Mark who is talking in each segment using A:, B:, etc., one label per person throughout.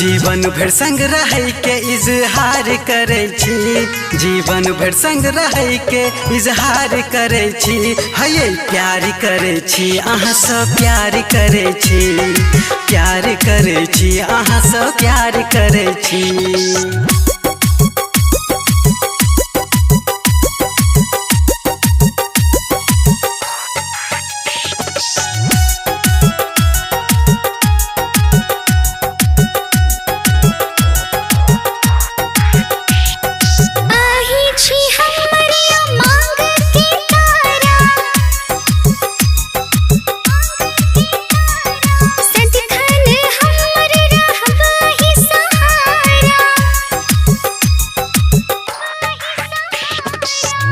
A: जीवन भर संग रह के इजहार करे छी, जीवन भर संग रह के इजहार करे छी। हे प्यार करे छी अहाँ सब प्यार करे छी, प्यार करे छी अहाँ सब प्यार करे छी।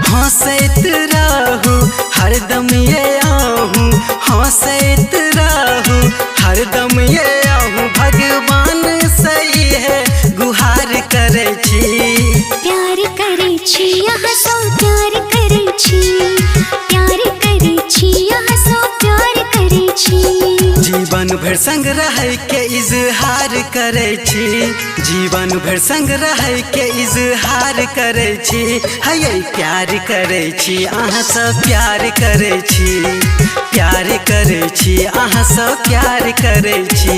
A: हंसैत रहू हरदम ये आहू, हंसैत रहू हरदम ये आहू। भगवान सही है गुहार करे छी,
B: प्यार करे छी यहाँ सब प्यार करे छी, प्यार करे छी यहाँ सब प्यार करे छी।
A: जीवन भर संग रह के इजहार करे छी, जीवन भर संग रह के इजहार करे छी। हे प्यार करे छी अहाँ सब प्यार करे छी, प्यार करे छी अहाँ सब प्यार करे छी।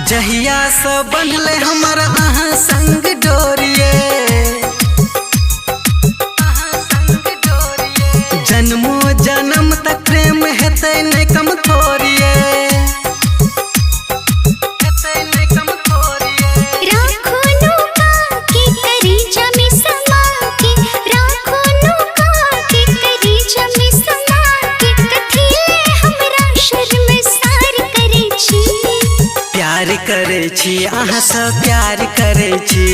A: जहिया से बनले हमर अहाँ संग डोरिए, जन्मो जन्म तक प्रेम हेतै नै कम थोरिए,
B: राखो नुका के करी जमी समा के, राखो नुका के करी जमी समा के। कथिले हमरा शर्मसार करे छी,
A: प्यार करे छी अहाँ सब प्यार करे छी,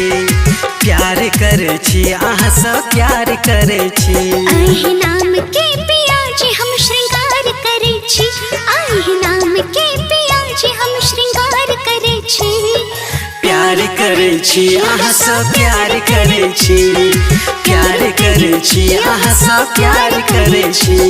A: प्यार करे छी अहाँ सब प्यार करे छी।
B: आहि नाम के पिया जी हम श्रृंगार करे छी, आहि नाम के पिया जी हम श्रृंगार करे छी।
A: प्यार करे छी अहाँ सब प्यार करे छी, प्यार करे छी अहाँ सब प्यार करे छी।